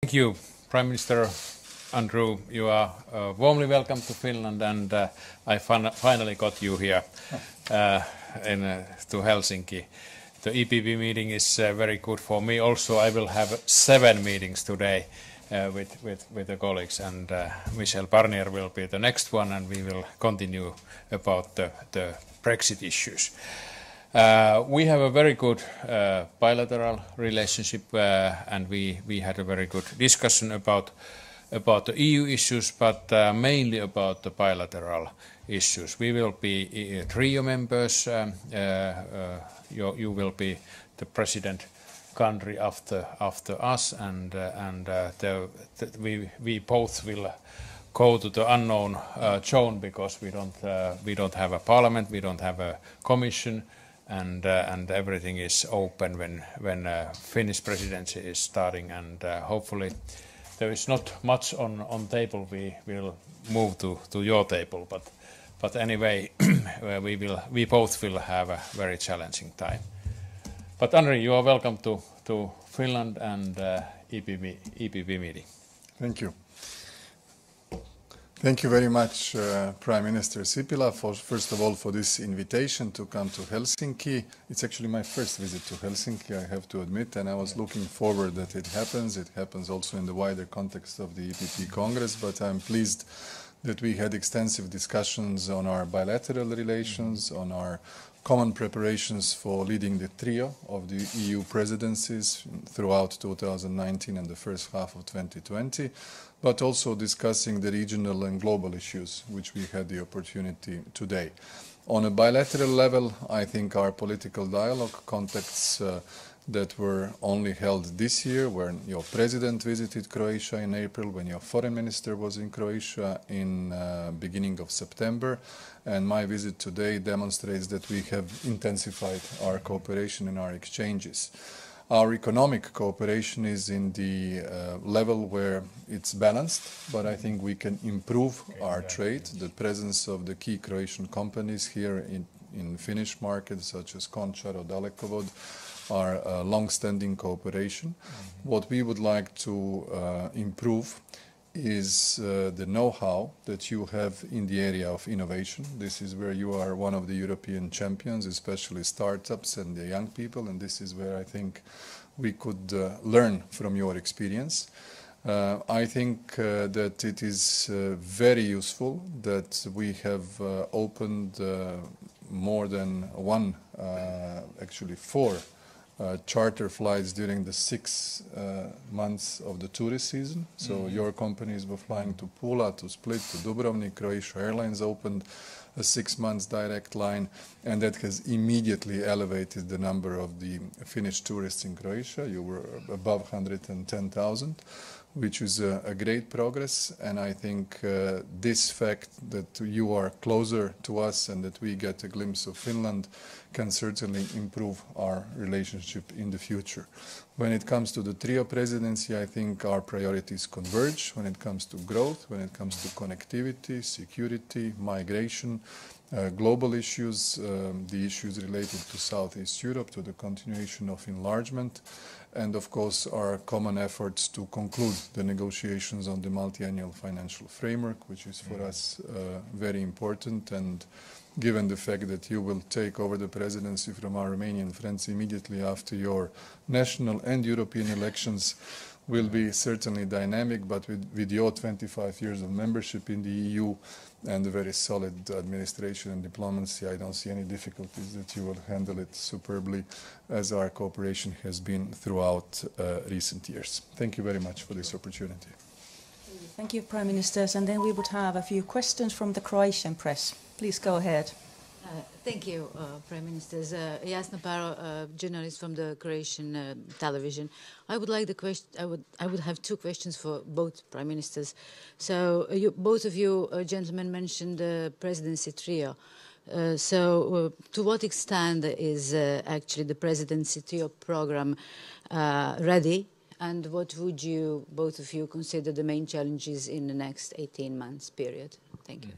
Thank you, Prime Minister Andrew. You are warmly welcome to Finland, and I finally got you here to Helsinki. The EPP meeting is very good for me. Also, I will have 7 meetings today with the colleagues, and Michel Barnier will be the next one, and we will continue about the Brexit issues. We have a very good bilateral relationship, and we had a very good discussion about the EU issues, but mainly about the bilateral issues. We will be trio members. You will be the president country after us, and we both will go to the unknown zone, because we don't have a parliament, we don't have a commission. And everything is open when Finnish presidency is starting, and hopefully there is not much on table. We will move to your table, but anyway, we both will have a very challenging time. But Henri, you are welcome to Finland and EPP meeting. Thank you. Thank you very much, Prime Minister Sipile, first of all, for this invitation to come to Helsinki. It's actually my first visit to Helsinki, I have to admit, and I was looking forward that it happens. It happens also in the wider context of the EPP Congress, but I'm pleased that we had extensive discussions on our bilateral relations, on our common preparations for leading the trio of the EU presidencies throughout 2019 and the first half of 2020, but also discussing the regional and global issues which we had the opportunity today. On a bilateral level, I think our political dialogue contacts that were only held this year, when your president visited Croatia in April, when your foreign minister was in Croatia in beginning of September, and my visit today demonstrates that we have intensified our cooperation and our exchanges. Our economic cooperation is in the level where it's balanced, but I think we can improve our trade. The presence of the key Croatian companies here in Finnish markets, such as Končar or Dalekovod, are long-standing cooperation. What we would like to improve is the know-how that you have in the area of innovation. This is where you are one of the European champions, especially startups and the young people, and this is where I think we could learn from your experience. I think that it is very useful that we have opened more than one, actually 4 charter flights during the 6 months of the tourist season. So your companies were flying to Pula, to Split, to Dubrovnik. Croatia Airlines opened a 6 months direct line, and that has immediately elevated the number of the Finnish tourists in Croatia. You were above 110,000, which is a great progress, and I think this fact that you are closer to us and that we get a glimpse of Finland can certainly improve our relationship in the future. When it comes to the trio presidency, I think our priorities converge when it comes to growth, when it comes to connectivity, security, migration, global issues, the issues related to Southeast Europe, to the continuation of enlargement, and of course our common efforts to conclude the negotiations on the multi-annual financial framework, which is for us very important. And given the fact that you will take over the presidency from our Romanian friends immediately after your national and European elections, will be certainly dynamic, but with your 25 years of membership in the EU and a very solid administration and diplomacy, I don't see any difficulties that you will handle it superbly, as our cooperation has been throughout recent years. Thank you very much for this opportunity. Thank you, Prime Ministers. And then we would have a few questions from the Croatian press. Please go ahead. Thank you, Prime Ministers. Jasna Paro, journalist from the Croatian television. I would have 2 questions for both Prime Ministers. So both of you gentlemen mentioned the presidency trio. To what extent is actually the presidency trio program ready, and what would you, both of you, consider the main challenges in the next 18 months period? Thank you.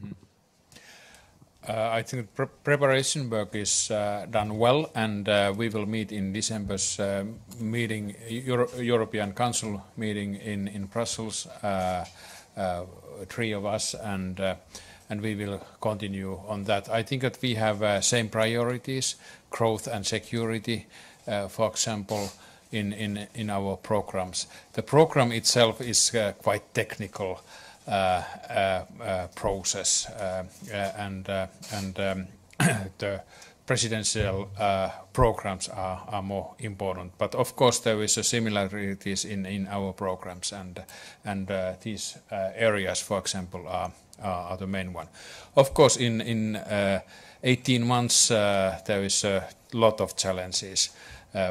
I think preparation work is done well, and we will meet in December's meeting, European Council meeting in Brussels, 3 of us, and we will continue on that. I think that we have same priorities, growth and security, for example, in our programs. The program itself is quite technical process, and the presidential programs are more important. But of course there is a similarities in our programs, and these areas, for example, are the main one. Of course, in 18 months there is a lot of challenges.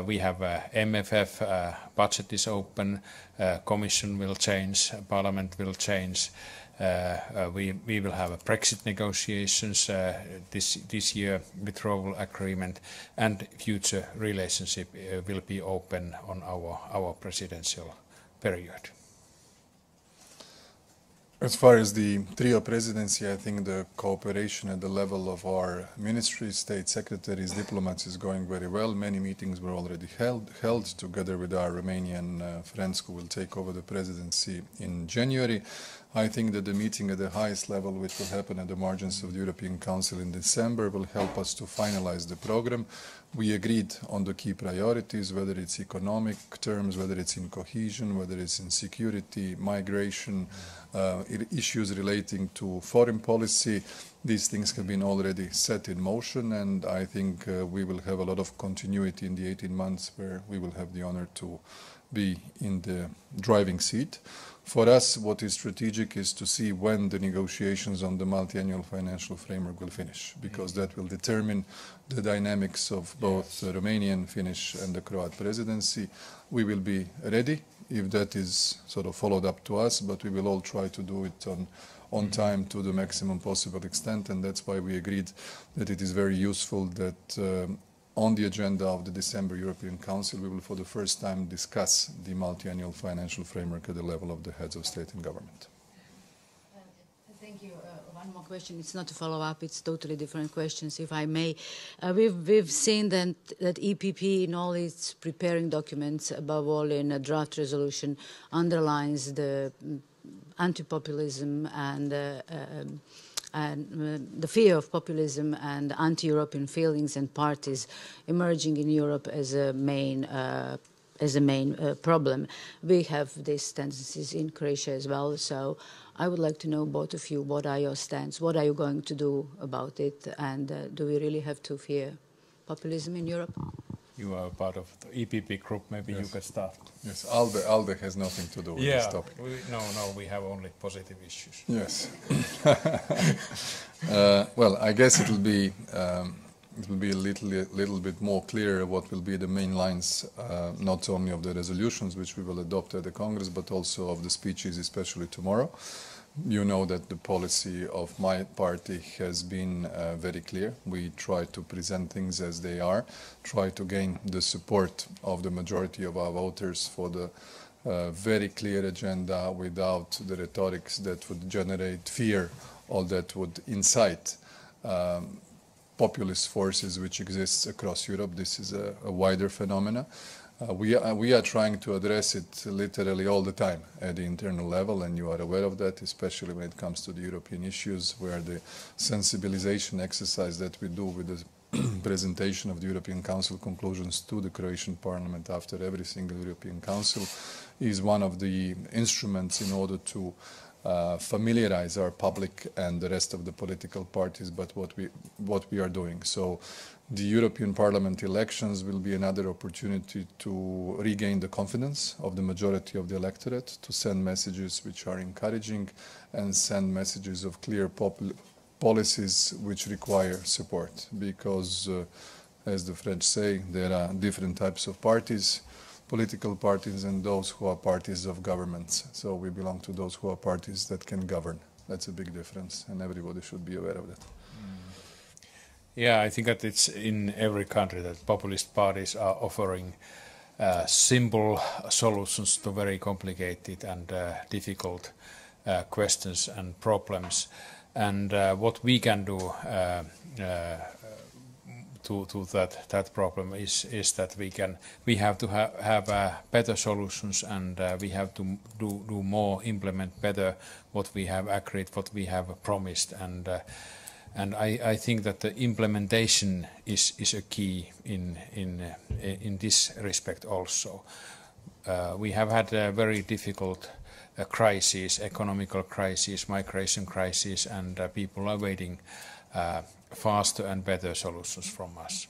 We have MFF, budget is open, Commission will change, Parliament will change. We will have a Brexit negotiations this year, withdrawal agreement, and future relationship will be open on our presidential period. As far as the trio presidency, I think the cooperation at the level of our ministries, state secretaries, diplomats is going very well. Many meetings were already held together with our Romanian friends who will take over the presidency in January. I think that the meeting at the highest level, which will happen at the margins of the European Council in December, will help us to finalize the program. We agreed on the key priorities, whether it's economic terms, whether it's in cohesion, whether it's in security, migration, issues relating to foreign policy. These things have been already set in motion, and I think we will have a lot of continuity in the 18 months where we will have the honor to be in the driving seat. For us, what is strategic is to see when the negotiations on the multi-annual financial framework will finish, because that will determine the dynamics of both the Romanian, Finnish and the Croat presidency. We will be ready if that is sort of followed up to us, but we will all try to do it on time to the maximum possible extent, and that's why we agreed that it is very useful that on the agenda of the December European Council, we will for the first time discuss the multi-annual financial framework at the level of the heads of state and government. Thank you. One more question. It's not a follow-up. It's totally different questions, if I may. We've seen that EPP, in all its preparing documents, above all in a draft resolution, underlines the anti-populism and the fear of populism and anti-European feelings and parties emerging in Europe as a main problem. We have these tendencies in Croatia as well, so I would like to know, both of you, what are your stance? What are you going to do about it? And do we really have to fear populism in Europe? You are part of the EPP group, maybe you can start. Yes, ALDE has nothing to do with this topic. No, we have only positive issues. Yes. Well, I guess it will be a little bit more clear what will be the main lines, not only of the resolutions which we will adopt at the Congress, but also of the speeches, especially tomorrow. You know that the policy of my party has been very clear. We try to present things as they are, try to gain the support of the majority of our voters for the very clear agenda without the rhetorics that would generate fear or that would incite populist forces which exists across Europe. This is a wider phenomena. We are trying to address it literally all the time at the internal level, and you are aware of that, especially when it comes to the European issues, where the sensibilization exercise that we do with the presentation of the European Council conclusions to the Croatian Parliament after every single European Council is one of the instruments in order to familiarize our public and the rest of the political parties but what we are doing. So the European Parliament elections will be another opportunity to regain the confidence of the majority of the electorate, to send messages which are encouraging and send messages of clear policies which require support. Because, as the French say, there are different types of parties, political parties and those who are parties of governments. So we belong to those who are parties that can govern. That's a big difference, and everybody should be aware of that. Yeah, I think that it's in every country that populist parties are offering simple solutions to very complicated and difficult questions and problems. And what we can do to that problem is that we have to have better solutions, and we have to do more, implement better what we have agreed, what we have promised, and I think that the implementation is a key in this respect also. We have had a very difficult crisis, economical crisis, migration crisis, and people are waiting faster and better solutions from us.